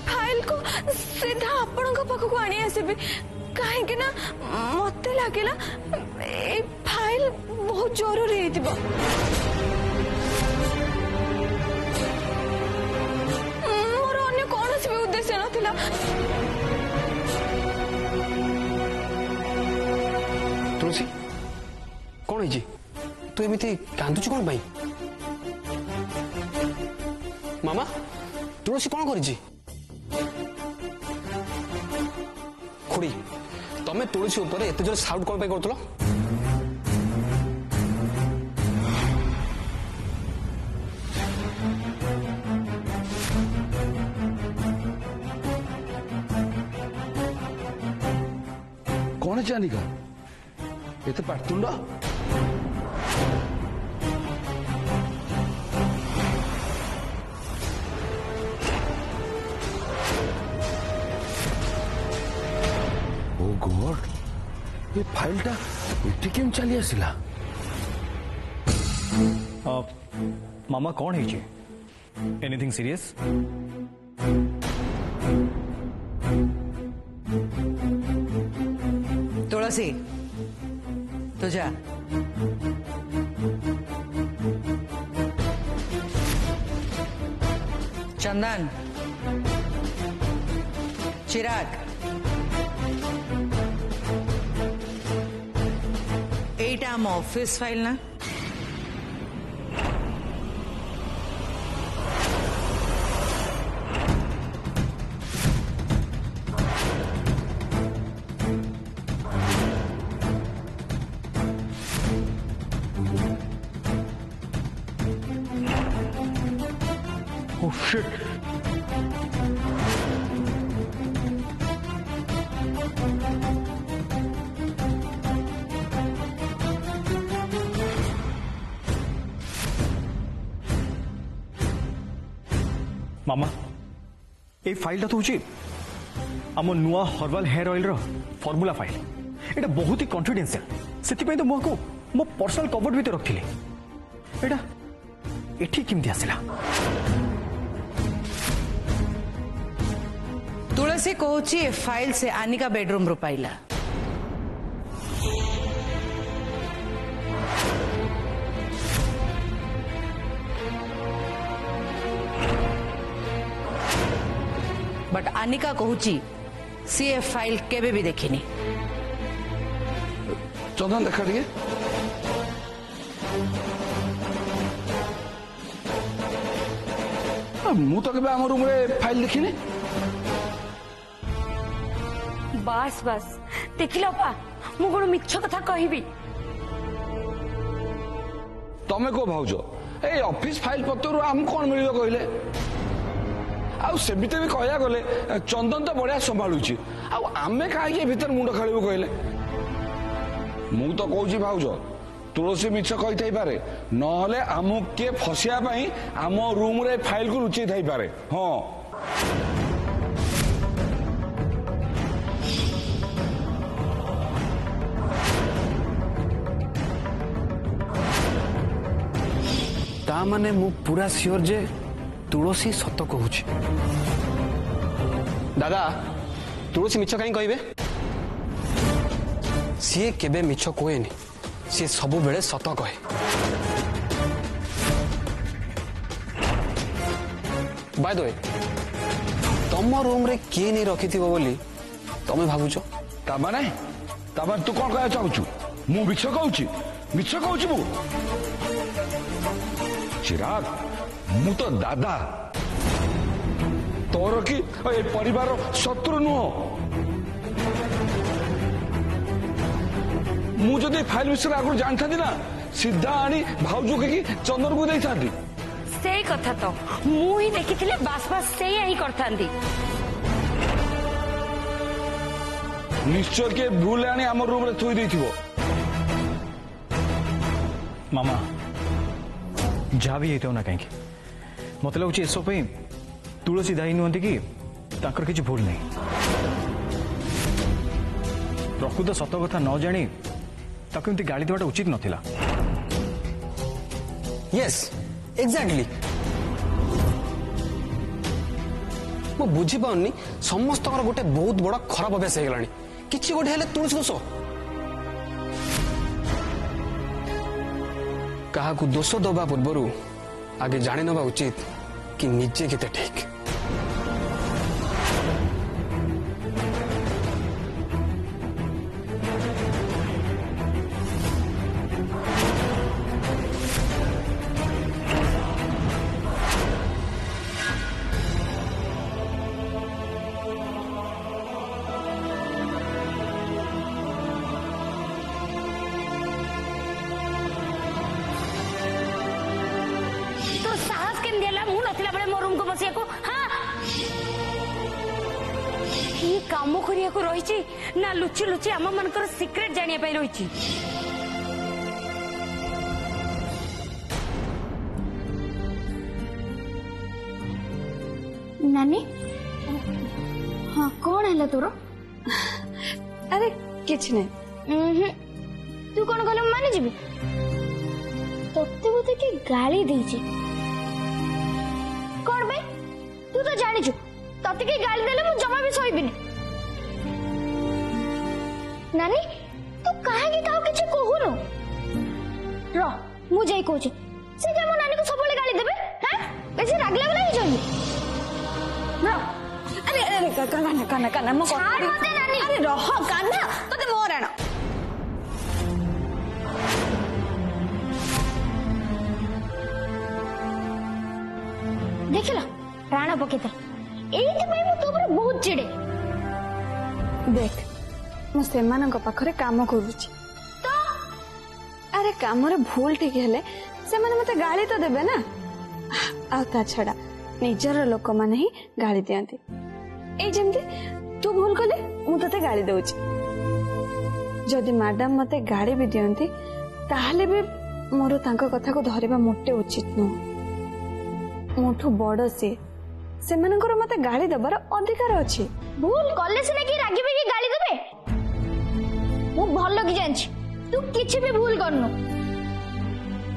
File को सीधा आपण पाखक आनी आसबी कहीं ना मत लगे फाइल बहुत जरूरी है। मोर अन्य कौन भी उद्देश्य नाला। तुलसी कौन है तू एमती कांदुच कौन भाई? मामा तुलसी कौन करी? खुड़ी तमें तुलसी उपर एत जोर साउट कौन कर? कौन है जानिका ये पाटुंड? ओ गॉड ये फाइल टा इटी केम चली आसिला? मामा कौन है? Anything serious? तुलसी तुझा चंदन चिराग एटा आम ऑफिस फाइल ना? Oh shit! मामा ए फाइल तो हूँ आम नुआ हर्बाल हेयर ऑयल रो फॉर्मूला फाइल। एटा बहुत ही कॉन्फिडेंशियल से तो मुझे मो पर्सनल कबोर्ड भीतर रखी एटा एठी केमती आसिला? तुलसी कहूची ए फाइल से आनिका बेडरूम रू पाइला। But Anika कहूची C A file केबे भी देखिनी। चंदन देखा टे मु तो केबे आम रूम रे फाइल देखिनी। बस बस देखिल पा मु कौन मिछ कथा कहबी? तमें को भाज ए ऑफिस फाइल पत्र आम कौन मिल कहले? आमती भी कह गले चंदन तो बढ़िया संभालुची आमे कहीं भीतर मुंड खेलू कहले? मु तो कहूँ भाज तुलसी मिछ कही पारे नहले आमु किए फसिया आम रूम रे फाइल को लुचई थी पारे। हाँ ता माने मु पूरा सियोर जे तुलसी सत कहूँ। दादा तुलसी मिछ कहीं कहबे? सी केबे मिछ कहेनी, सी सबु बेले सत कहे। बाय द वे तम रूम रे किए नहीं रखी बोली तमें भावुच? तामाने तू कौन कह चाहू? मु मिछ कहूँ? मिछ कहूँ मु? चिराग मु तो दादा तोर कि परिवार शत्रु नुह। मु जदि फाइल विषय आगुरी जानी था ना सीधा आनी भाउज के चंदन को दे था। से कथा तो मु ही देखी बास बास से ही करता। निश्चय के भूल आनी आम रूम रे थोई देथिबो। मामा जहाँ भी होता ना कहीं मत लगुच ए सब तुलसी दायी नुहति कि ताकर किसी भूल नहीं। प्रकृत सत कथा न जानी ताकू एमती गाली देवाटा उचित नथिला। यस एग्जैक्टली मो को बुझी पाउनी समस्त गोटे बहुत बड़ खराब अभ्यास हो गलानी किछि गोटे हेले तुलसी दोष क्या दोष दबा पूर्व आगे जानी नवा उचित कि निजे केते ठीक। तो साहस केन देला मु नथिला बळे मो रूम को बसिया को हां ये काम करिया को रहिची ना लुचि लुचि आम मनकर सीक्रेट जानिया पई रहिची। नानी हाँ कौन है तोर अरे किछ नहीं तू कौन कहले माने जीबी तोते बोते के गाली देची कौन बे तू तो जानी छु तते के गाली देले मु जमा भी सोइबिनी नानी तू काहे के काउ किछ कहूनु रो मु जाई कहूची से जे मो नानी को सबले गाली देबे हैं बेसी रागला वाला ही जोई रो अरे अरे काना काना काना मो छाड़ मते नानी अरे रह काना तते मोर आण देखिला प्राण पकेता एइति पई मु तो ऊपर बहुत चिड़े देख मु सेमानंक पाखरे काम करूची तो अरे काम रे भूल ठीक हेले से माने मते गाली तो देबे ना आ ता छड़ा निजर लोक माने ही गाली दियंती ए जेमती तू भूल कले मु तते गाली दउची जदि मैडम मते गाली भी दियंती ताहले भी मोर तांको कथा को धरिबा मोटे उचित न मोठू बड़ से मानकर मते गाली दबार अधिकार अछि भूल कले से कि रागिबे कि गाली देबे मु भल कि जानछि तू किछि भी भूल करनु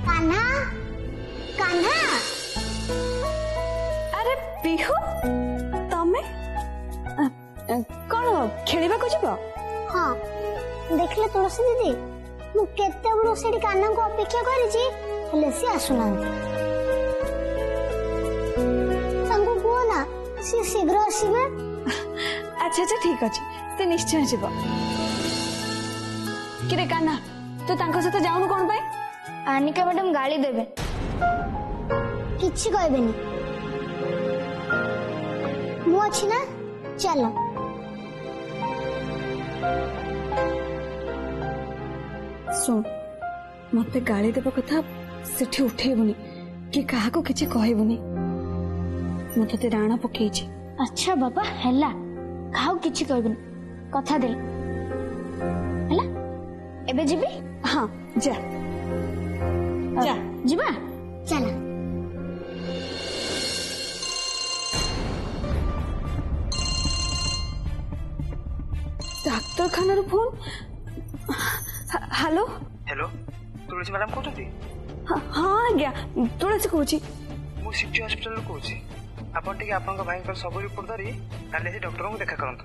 कान्हा कान्हा अरे पिहु तमे कौन खेलिबा को जिवो हाँ देखले तुलसी दीदी मु केते बड़ सेठी कान्हा को अपेक्षा करिछि हेले से आसुनांती तांको को ना से शीघ्र आसीबे। अच्छा अच्छा ठीक अछि से निश्चय जिवो किरे कान्हा तू तांको साथ जाउनु कोन पाई आनिका मैडम गाली देबे किछि कहबेनी मु अछि ना चलो सुन मते गाली देबा कथा सेठी उठेबुनी कि काहा को किछि कहबुनी मते ते राणा पकेइछि। अच्छा बाबा हैला खाओ किछि कहबेनी कथा दे हैला एबे जिबी हाँ जा जा जिबा चलो डाक्टर खानार फोन हेलो हेलो तुलसी मैडम कहते हाँ आज्ञा तुलसी कहूँ मु सिटी हॉस्पिटल कहूँ आपन टिके आपन भाई सब रिपोर्ट धरी काले से डॉक्टर को देखा करंतु।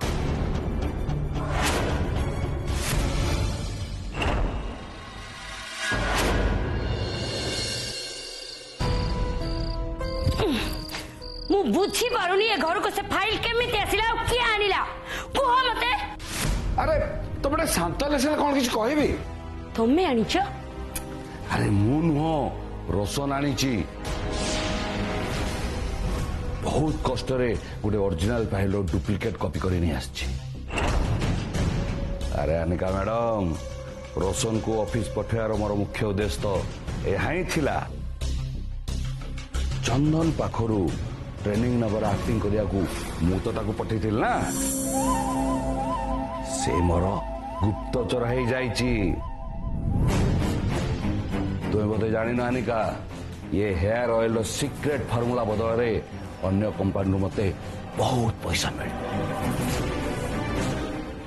मु बुझी पारुनी ए घर को से फाइल केमिति आसिला और किया आनिला कुह मते अरे तुमने शांत लेसे कौन किछ कहबी तमे आनिछ अरे मु नुह रोशन आनीची बहुत कष्ट रे गोटे ओरिजिनल फाइल डुप्लिकेट कॉपी कर नहीं आछि। अरे अनिका मैडम रोशन को ऑफिस पठेयार मोर मुख्य उद्देश्य तो यह ही थिला चंदन पाखरु ट्रेनिंग नबर एक्टिंग करिया को मु तो ताको पठेइथिल ना से मोर गुप्तचर हो जाइची। तुम्हें बोधे जानी ना अनिका ये हेयर ऑयल सीक्रेट फार्मूला बदल रे अन्य कंपनी मते बहुत पैसा मिले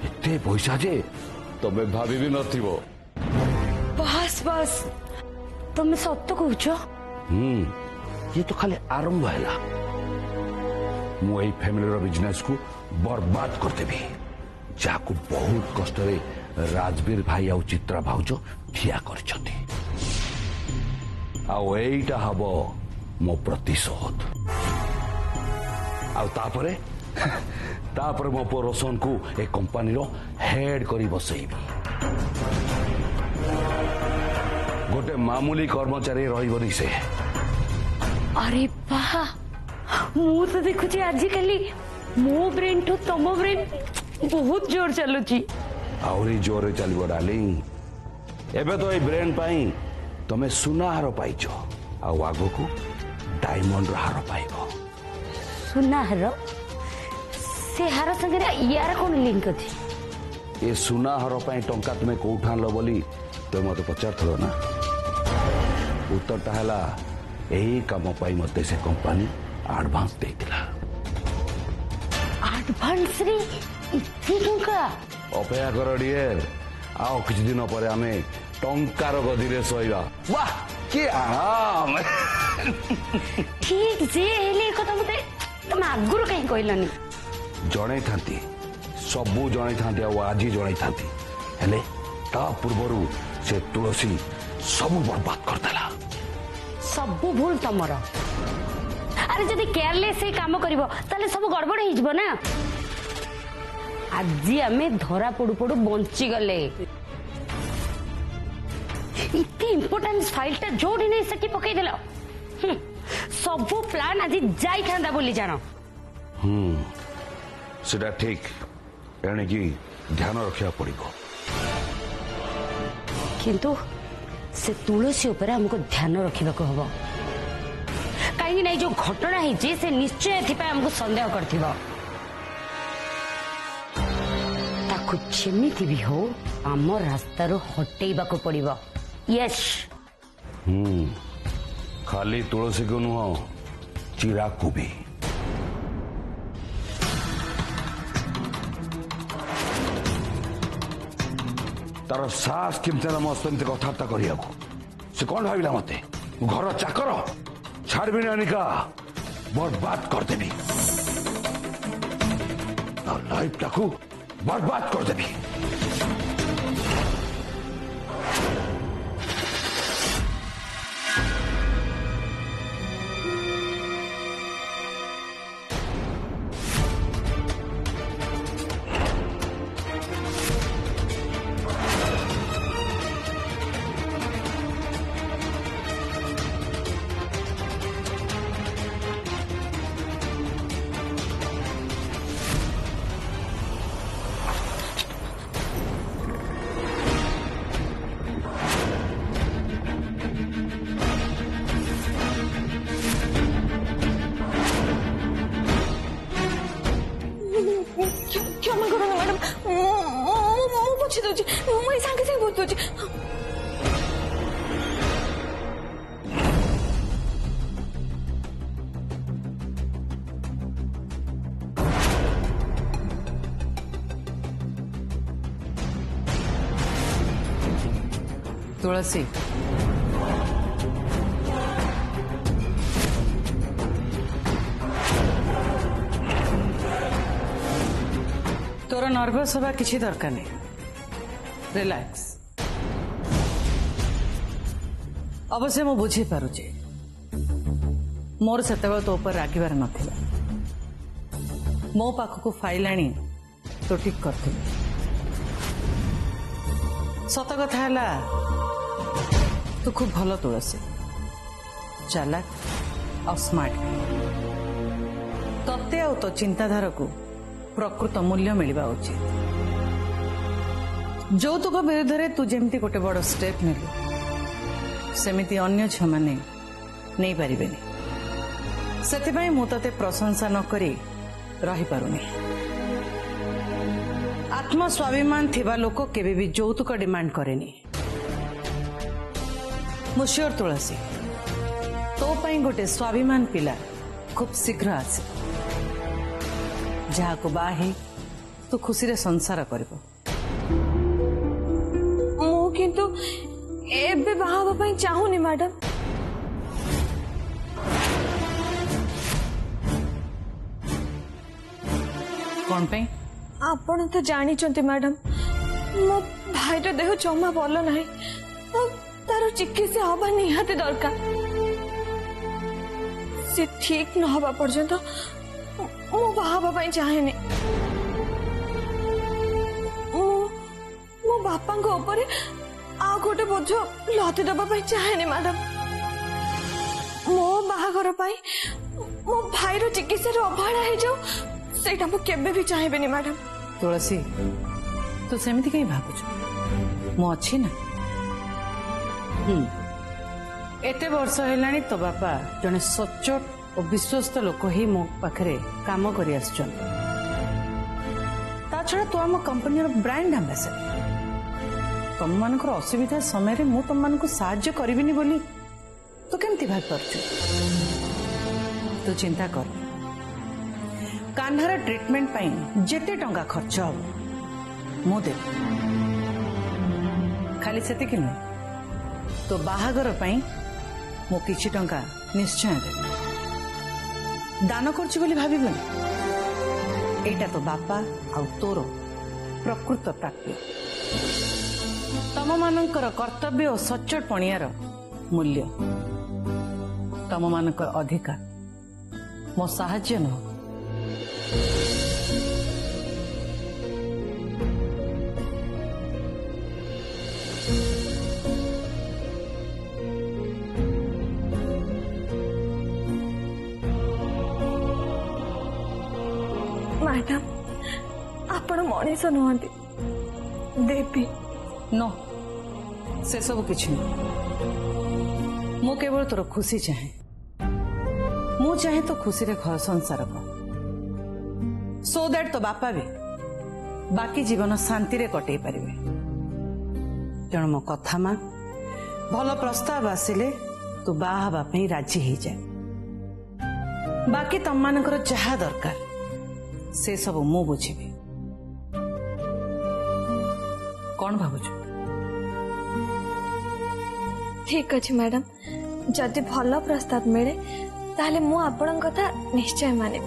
एते पैसा जे तबे भाभी भी नथिबो। बस बस तुम सत्य कहूछ ये तो खाली आरंभ हैला मु एई फैमिली बिजनेस को बर्बाद करदेवी जहाँ को बहुत कष्ट राजवीर भाई आउ चित्रा भाउज ठिया कर एटा हम मो प्रतिशोध तापरे मो पुओ रोशन को ए कंपनी रो हेड करी बसैबी गोटे मामूली कर्मचारी रही से। अरे वाह मु तो देखुची आजिकली मो ब्रेन ठू तमो ब्रेन बहुत जोर चलुची आहरी जोर चलो डार्लिंग एबे तो ए ब्रेन पाई तमे सुना हार पाइछ आगो को डायमंड हार पाइबो। सुना हार से हार संगे यार कौन लिंक अछि? ए सुना हार पाई टंका तुमे कोठा आनलो बोली तो मते पचारथलो ना उत्तरटा हला एही काम पाई मते से कंपनी एडवांस देतिला। एडवांस रे इथि टंका अपेक्षा कर डियर आओ किछ दिन पर आमे टंकार गदिरे सोइबा। वाह के आराम ठीक जे हेले कथा मते तुम आगुर कहीं कहलनी जणे थांती सबू जणे थांती आज जणे थांती हेले ता पूर्वरु से तुलसी सबू बर्बाद करदेला। सबू भूल तमर अरे जदि केयरलेस से काम करिवो ताले सब गड़बड़ हो जिवो ना। आज आमे धरा पड़ू पड़ू बंची गले इतनी इंपोर्टेंस फाइलटा जोड़ी नहीं सकी पकई देला सब प्लान आज जाई थांदा बोली जानो। सेटा ठीक एने की ध्यान रखिया पड़िबो किंतु से तुलसी ऊपर हमको ध्यान रखा हम कहीं नहीं जो घटना है से निश्चय हमको संदेह कर जमीती भी हो आम रास्ता हटेबा को पड़ो। यस खाली तुलसी को नुह चिराग को भी। तार सास केमती ना मस्त कथबार्ता करिया से कौन भाविला मते घर चाकर छाड़बी अनिका बर्बाद करदेवी लाइफ टाकू बर्बाद करदेवी। क्षमा करो मैडम मु पूछी दउची मु सांगे सांगे पूछ दउची। तुलसी तोर नर्भस हवा किसी दरकार नहीं रिलैक्स। अवश्य मु बुझी पारुची मोर सेतेबेले तो ऊपर रागिबार नथिला मो पाखक फाइल आनी तो ठीक करथि। सत कथा है तू खूब भल तुलसी चालाक और स्मार्ट तत्ते आ तो चिंताधारा को प्रकृत मूल्य मिलवा उचित। যৌতুକ ବିରୁଦ୍ଧରେ ତୁ ଯେମିତି ଗୋଟେ ବଡ଼ ଷ୍ଟେପ୍ ନେଲୁ ସେମିତି ଅନ୍ୟ ଝିଅମାନେ ନେଇପାରିବେନି। ସେଥିପାଇଁ ମୁଁ ତତେ ପ୍ରଶଂସା ନ କରି ରହିପାରୁନି। ଆତ୍ମସ୍ୱାଭିମାନ ଥିବା ଲୋକ କେବେ ବି ଯୌତୁକ ଡିମାଣ୍ଡ କରେନି। ମୁଁ ସିଓର ତୁଳସୀ ତୋ ପାଇଁ ଗୋଟେ ସ୍ୱାଭିମାନ ପିଲା ଖୁବ୍ ଶୀଘ୍ର ଆସେ ଯାହାକୁ ବାହା ହେଇ ତୁ ଖୁସିରେ ସଂସାର କରିବ। किंतु एबे बाहा बाई चाहूनी मैडम। कौन पे ଆପଣ ତ ଜାଣିଛନ୍ତି ମ୍ୟାଡାମ ମୋ ଭାଇର ଦେହ ଜମା ଭଲ ନାହିଁ ତାର ଚିକିତ୍ସା ହବା ନିହାତି ଦରକାର ସେ ଠିକ ନ ହବା ପର୍ଯ୍ୟନ୍ତ ମୁଁ ବାହା ହେବା ପାଇଁ ଚାହେଁନି ମୋ ବାପାଙ୍କ ଉପରେ ଆଉ ଗୋଟେ ବୋଝ ଲଦି ଦେବା ପାଇଁ ଚାହେଁନି ମ୍ୟାଡାମ ମୋ ବାହାଘର ପାଇଁ ମୋ ଭାଇର ଚିକିତ୍ସାରେ ଅବହେଳା ହେଇଯାଉ ସେଇଟା ମୁଁ କେବେ ବି ଚାହିଁବିନି ମ୍ୟାଡାମ तुलसी तू सेमती कहीं भावुच मु अच्छी ना एते वर्ष हेलानी तो बापा जने सच्चोट और विश्वस्त लोक ही मो पाखरे काम करी आछन ता छड़ा तो आम कंपनी ब्रांड एम्बेसडर तुम मानकर असुविधा समय रे मु तुम मानक साहाय्य करिबिनी बोली तो केमती भाग परछु तू चिंता कर कान्हार ट्रीटमेंट पाई जेते टंका खर्च हो मु दे खाली से तो बाहागर पाई मु किछि टंका निश्चय दे दान करछि बोली भाबिबनी एटा तो बापा आ तोर प्रकृत प्राप्य तम मानकर कर्तव्य और सच्चोट पणियार मूल्य तम मानकर अधिकार मो साहाय्य न मैडम आपण मनीष नुहति देवी नो से सब किछि मु केवल तोर खुशी चाहे मु चाहे तो खुशी रे घर संसार को सो दैट तो बापा भी बाकी जीवन शांति रे कटई पारिबे तेणु मो कथा मा भल प्रस्ताव आसिले तू बाहा हवा पई राजी हो जाए बाकी तम मानकर जहा दरकार से सब मु बुझीबी कौन भावुछ ठीक अच्छे मैडम जदि भल प्रस्ताव मिले ताहले मु आपण कथा निश्चय माने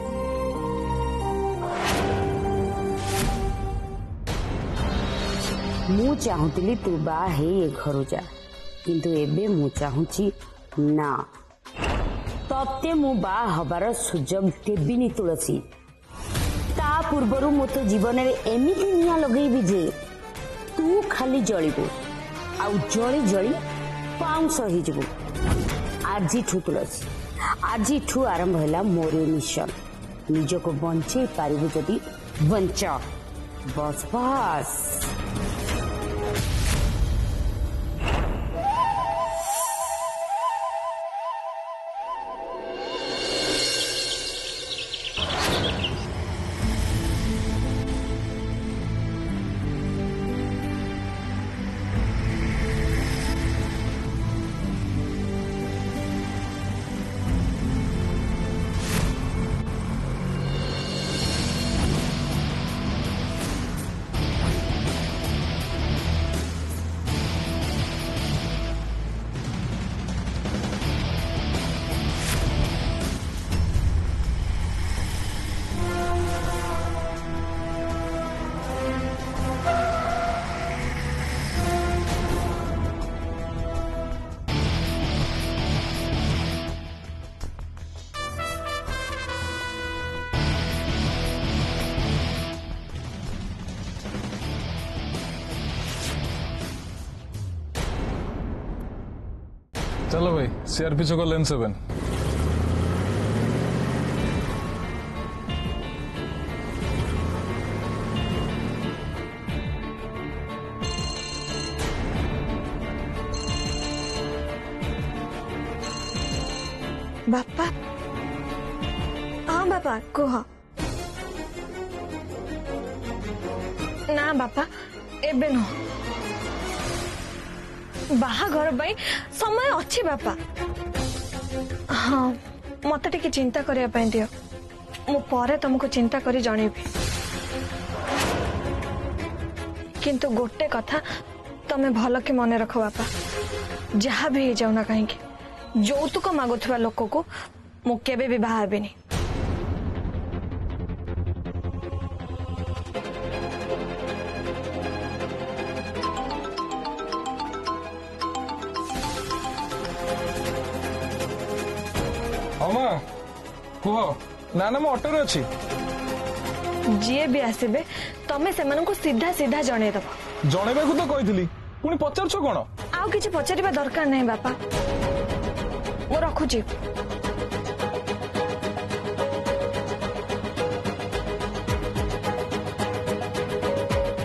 मु चाहूली तू बा हे ये घर जा किंतु एबे मु चाहूची ना तते मु बा हबार सुजोग देबिनी तुलसी ता पूर्वरु मो तो जीवन रे एमिति निया लगेबी जे तू खाली जळिबो आउ जळी जळी पाउंस ही जबो आजी ठु तुलसी आजी ठु आरंभ होला मोर मिशन निज को बंचे पारिबो जदी बंचा बस बस चलो भाई सीआरपी चौक लेन 7 बापा हाँ बापा कह ना बापा एबे न बाहाघर पाई समय अच्छी बापा हाँ मत टिके चिंता करने पाई दियो मु परे तुमको चिंता करी जणेबी किंतु गोटे कथा तमें भल कि मन रख बापा जहाँ भी हो जाऊ ना कहीं যৌতুক মাগুଥିବା ଲୋକକୁ ମୁଁ କେବେ ବି ବାହା ହେବିନି କୁହ ନା ନା ମୁଁ ଅଟୋରେ ଅଛି। ଯିଏ ବି ଆସିବେ ତମେ ସେମାନଙ୍କୁ ସିଧା ସିଧା ଜଣେଇଦବ। ଜଣେଇବାକୁ ତ କହିଥିଲି, ପୁଣି ପଚାରୁଛ କଣ? ଆଉ କିଛି ପଚାରିବା ଦରକାର ନାହିଁ ବାପା, ମୁଁ ରଖୁଛି।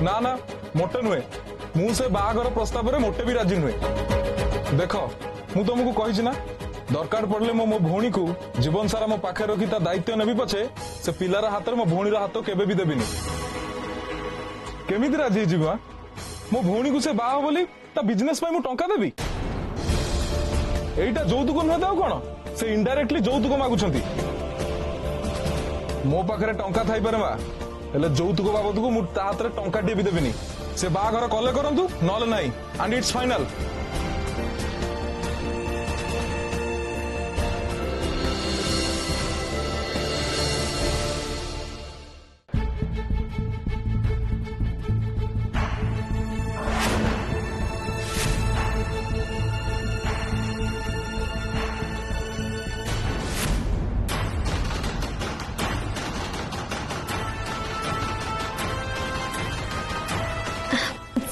ନା ନା ମୋଟେ ନୁହେଁ, ମୁଁ ସେ ବାହାଘର ପ୍ରସ୍ତାବରେ ମୋଟେ ବି ରାଜି ନୁହେଁ। ଦେଖ ମୁଁ ତମକୁ କହିଛି ନା, ଦରକାର ପଡିଲେ ମୁଁ ମୋ ଭଉଣୀକୁ ଜୀବନ ସାରା ମୋ ପାଖରେ ରଖି ତା ଦାୟିତ୍ୱ ନେବି, ପଛେ ସେ ପିଲାର ହାତରେ ମୋ ଭଉଣୀର ହାତ କେବେ ବି ଦେବିନି। କେମିତି ରାଜି ହେଇଯିବ? ମୋ ଭଉଣୀକୁ ସେ ବାହା ବୋଲି ତା ବିଜନେସ ପାଇଁ ମୁଁ ଟଙ୍କା ଦେବି? ଏଇଟା ଯୌତୁକ ନୁହେଁ ତ ଆଉ କଣ? ସେ ଇନଡାଇରେକ୍ଟଲି ଯୌତୁକ ମାଗୁଛନ୍ତି। ମୋ ପାଖରେ ଟଙ୍କା ଥାଇପାରେ ମା, ହେଲେ ଯୌତୁକ ବାବଦକୁ ମୁଁ ତା ହାତରେ ଟଙ୍କାଟିଏ ବି ଦେବିନି। ସେ ବାହାଘର କଲେ କରନ୍ତୁ, ନହେଲେ ନାହିଁ, ଆଣ୍ଡ ଇଟ୍ସ ଫାଇନାଲ।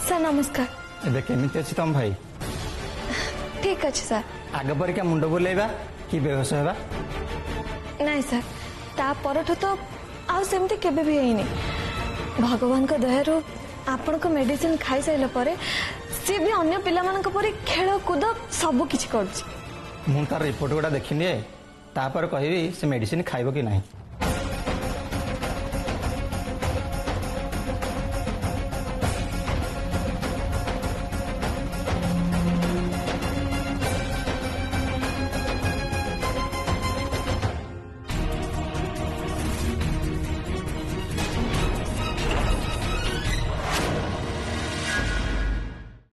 ସାର୍ ନମସ୍କାର। ଏବେ କେମିତି ଅଛି ତମ ଭାଇ? ଠିକ ଅଛି ସାର୍। ଆଗ ପରିକା ମୁଣ୍ଡ ବୁଲେଇବା କି ବେହୋସ ହେବା? ନାଇଁ ସାର୍, ତା ପରଠୁ ତ ଆଉ ସେମିତି କେବେ ବି ହେଇନି। ଭଗବାନଙ୍କ ଦୟାରୁ ଆପଣଙ୍କ ମେଡିସିନ ଖାଇସାରିଲା ପରେ ସିଏ ବି ଅନ୍ୟ ପିଲାମାନଙ୍କ ପରି ଖେଳ କୁଦ ସବୁ କିଛି କରୁଛି। ମୁଁ ତାର ରିପୋର୍ଟ ଗୁଡ଼ା ଦେଖିନିଏ, ତାପରେ କହିବି ସେ ମେଡିସିନ ଖାଇବ କି ନାହିଁ।